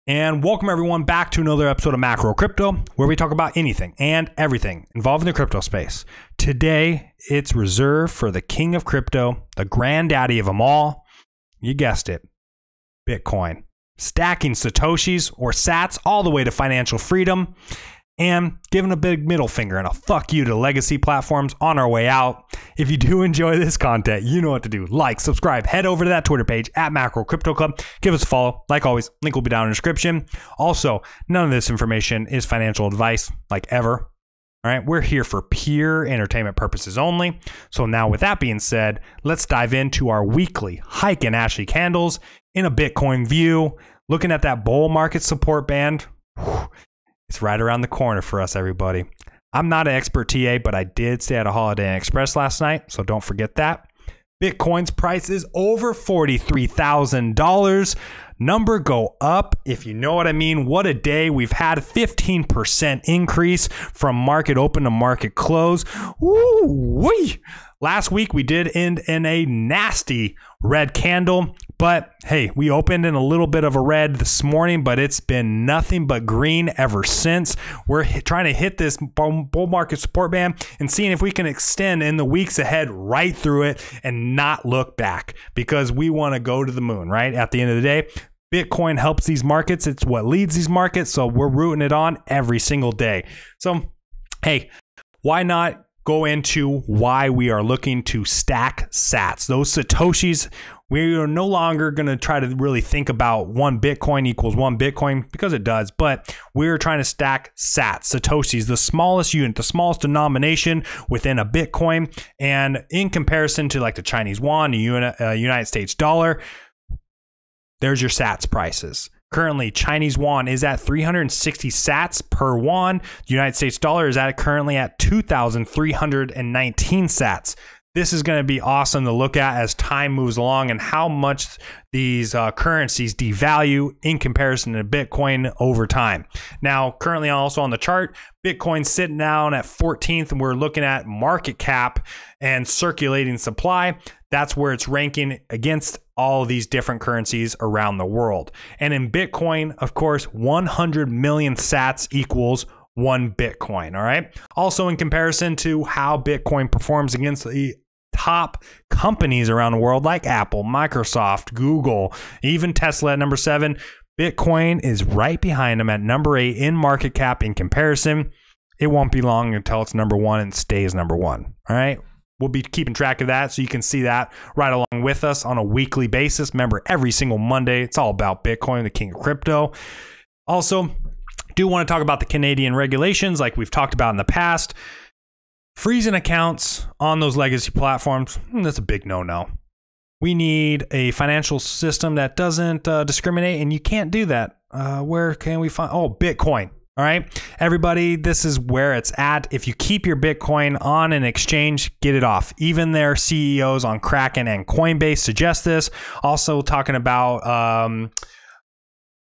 And welcome everyone back to another episode of Macro Crypto, where we talk about anything and everything involved in the crypto space. Today, it's reserved for the king of crypto, the granddaddy of them all. You guessed it, Bitcoin. Stacking Satoshis or Sats all the way to financial freedom, and giving a big middle finger and a fuck you to legacy platforms on our way out. If you do enjoy this content, you know what to do. Like, subscribe, head over to that Twitter page at Macro Crypto Club. Give us a follow. Like always, link will be down in the description. Also, none of this information is financial advice, like ever. All right, we're here for pure entertainment purposes only. So now with that being said, let's dive into our weekly Heikin Ashi Candles in a Bitcoin view. Looking at that bull market support band. It's right around the corner for us, everybody. I'm not an expert TA, but I did stay at a Holiday Inn Express last night, so don't forget that. Bitcoin's price is over $43,000. Number go up, if you know what I mean. What a day. We've had a 15% increase from market open to market close. Woo-wee. Last week, we did end in a nasty red candle, but hey, we opened in a little bit of a red this morning, but it's been nothing but green ever since. We're trying to hit this bull market support band and seeing if we can extend in the weeks ahead right through it and not look back, because we want to go to the moon, right? At the end of the day, Bitcoin helps these markets. It's what leads these markets, so we're rooting it on every single day. So, hey, why not go into why we are looking to stack sats, those Satoshis? We are no longer going to try to really think about one Bitcoin equals one Bitcoin, because it does, but we're trying to stack sats, Satoshis, the smallest unit, the smallest denomination within a Bitcoin. And in comparison to like the Chinese yuan, the United States dollar, there's your sats prices. Currently, Chinese yuan is at 360 sats per yuan. The United States dollar is currently at 2,319 sats. This is going to be awesome to look at as time moves along and how much these currencies devalue in comparison to Bitcoin over time. Now, currently also on the chart, Bitcoin's sitting down at 14th, and we're looking at market cap and circulating supply. That's where it's ranking against all of these different currencies around the world. And in Bitcoin, of course, 100 million sats equals one Bitcoin, all right? Also, in comparison to how Bitcoin performs against the top companies around the world like Apple, Microsoft, Google, even Tesla at number 7, Bitcoin is right behind them at number 8 in market cap in comparison. It won't be long until it's number 1 and stays number 1, all right? We'll be keeping track of that, so you can see that right along with us on a weekly basis. Remember, every single Monday, it's all about Bitcoin, the king of crypto. Also, do want to talk about the Canadian regulations like we've talked about in the past. Freezing accounts on those legacy platforms, that's a big no-no. We need a financial system that doesn't discriminate, and you can't do that. Where can we find? Oh, Bitcoin. All right, everybody, this is where it's at. If you keep your Bitcoin on an exchange, get it off. Even their CEOs on Kraken and Coinbase suggest this. Also talking about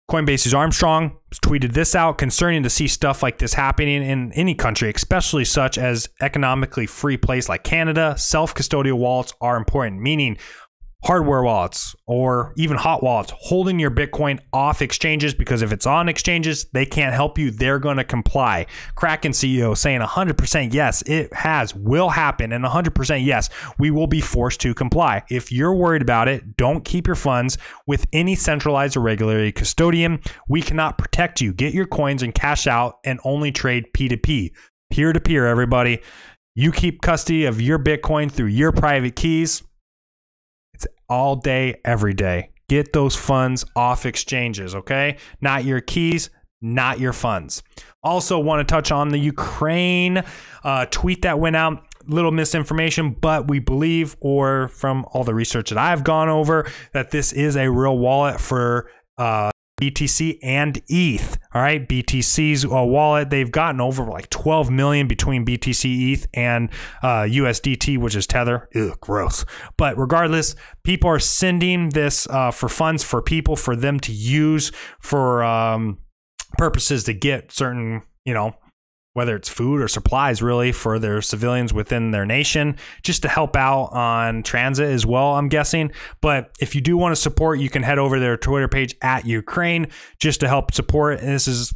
Coinbase's Armstrong tweeted this out: concerning to see stuff like this happening in any country, especially such as economically free place like Canada. Self-custodial wallets are important, meaning hardware wallets or even hot wallets, holding your Bitcoin off exchanges, because if it's on exchanges, they can't help you. They're going to comply. Kraken CEO saying 100% yes, it will happen, and 100% yes, we will be forced to comply. If you're worried about it, don't keep your funds with any centralized or regulatory custodian. We cannot protect you. Get your coins and cash out and only trade P2P. Peer-to-peer, everybody. You keep custody of your Bitcoin through your private keys. All day, every day. Get those funds off exchanges, okay? Not your keys, not your funds. Also want to touch on the Ukraine tweet that went out. Little misinformation, but we believe, or from all the research that I've gone over, that this is a real wallet for BTC and ETH. All right, BTC's wallet, they've gotten over like 12 million between BTC, ETH, and USDT, which is Tether. Ugh, gross. But regardless, people are sending this for funds for people, for them to use for purposes to get certain, whether it's food or supplies really for their civilians within their nation, just to help out on transit as well, I'm guessing. But if you do want to support, you can head over to their Twitter page at Ukraine just to help support. And this is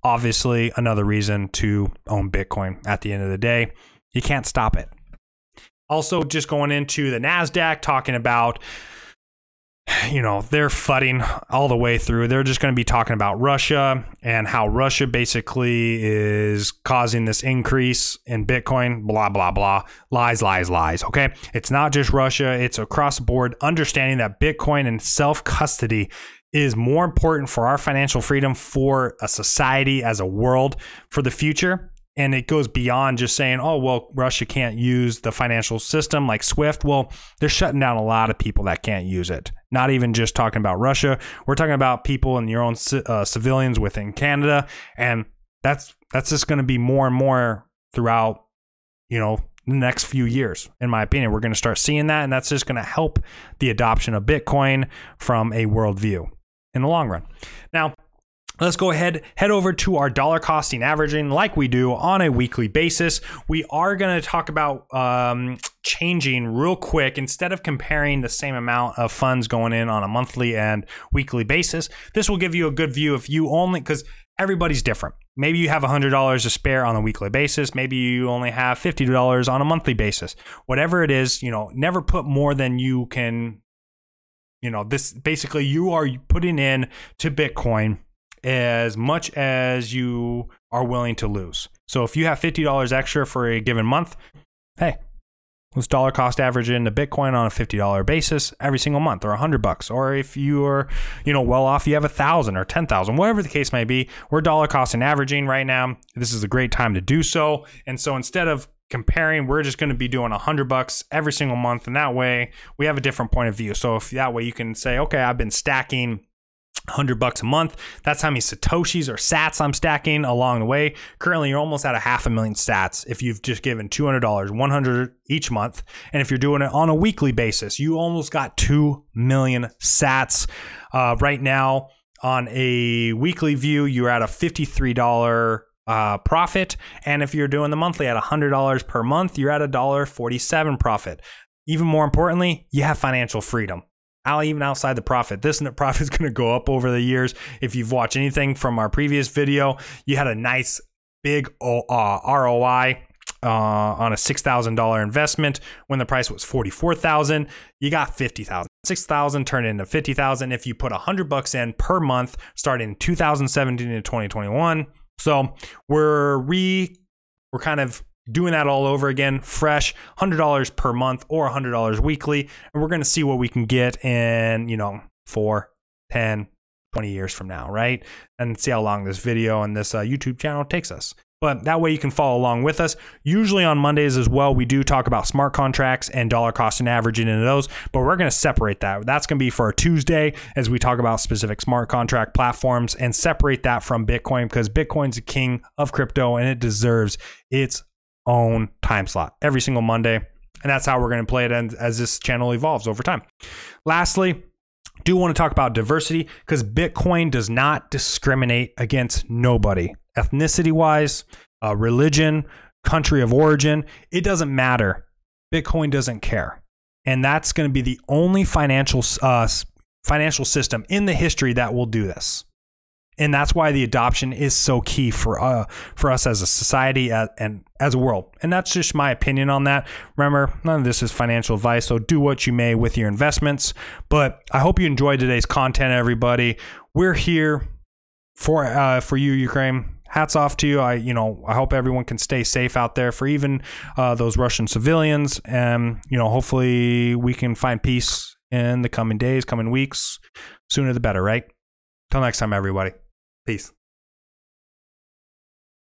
obviously another reason to own Bitcoin at the end of the day. You can't stop it. Also, just going into the NASDAQ, talking about, they're fudding all the way through. They're just going to be talking about Russia and how Russia basically is causing this increase in Bitcoin, blah, blah, blah. Lies, lies, lies. Okay. It's not just Russia. It's across the board, understanding that Bitcoin and self-custody is more important for our financial freedom, for a society as a world, for the future. And it goes beyond just saying, oh, well, Russia can't use the financial system like SWIFT. Well, they're shutting down a lot of people that can't use it. Not even just talking about Russia. We're talking about people and your own civilians within Canada. And that's just going to be more and more throughout, the next few years. In my opinion, we're going to start seeing that. And that's just going to help the adoption of Bitcoin from a worldview in the long run. Now, let's go ahead, head over to our dollar costing averaging like we do on a weekly basis. We are going to talk about changing real quick. Instead of comparing the same amount of funds going in on a monthly and weekly basis, this will give you a good view if you only, because everybody's different. Maybe you have $100 to spare on a weekly basis. Maybe you only have $50 on a monthly basis. Whatever it is, never put more than you can, this basically you are putting in to Bitcoin as much as you are willing to lose. So if you have $50 extra for a given month, hey, let's dollar cost average into Bitcoin on a $50 basis every single month, or $100. Or if you are, well off, you have 1,000 or 10,000, whatever the case may be. We're dollar cost and averaging right now. This is a great time to do so. And so instead of comparing, we're just going to be doing $100 every single month. And that way we have a different point of view. So if that way you can say, okay, I've been stacking $100 a month. That's how many Satoshis or sats I'm stacking along the way. Currently, you're almost at 500,000 sats if you've just given $200, 100 each month. And if you're doing it on a weekly basis, you almost got 2 million sats. Right now, on a weekly view, you're at a $53 profit. And if you're doing the monthly at $100 per month, you're at $1.47 profit. Even more importantly, you have financial freedom. Even outside the profit. This net profit is going to go up over the years. If you've watched anything from our previous video, you had a nice big ROI on a $6,000 investment when the price was $44,000. You got $50,000. $6,000 turned into $50,000 if you put $100 in per month starting in 2017 to 2021. So we're kind of doing that all over again, fresh, $100 per month or $100 weekly. And we're going to see what we can get in, 4, 10, 20 years from now, right? And see how long this video and this YouTube channel takes us. But that way you can follow along with us. Usually on Mondays as well, we do talk about smart contracts and dollar cost and averaging into those, but we're going to separate that. That's going to be for a Tuesday as we talk about specific smart contract platforms and separate that from Bitcoin, because Bitcoin's the king of crypto and it deserves its own time slot every single Monday. And that's how we're going to play it as this channel evolves over time. Lastly, do want to talk about diversity, because Bitcoin does not discriminate against nobody. Ethnicity wise, religion, country of origin, it doesn't matter. Bitcoin doesn't care. And that's going to be the only financial system in the history that will do this. And that's why the adoption is so key for us as a society and as a world. And that's just my opinion on that. Remember, none of this is financial advice, so do what you may with your investments. But I hope you enjoyed today's content, everybody. We're here for you, Ukraine. Hats off to you. I hope everyone can stay safe out there, for even those Russian civilians. And hopefully we can find peace in the coming days, coming weeks. Sooner the better, right? Till next time, everybody. Peace.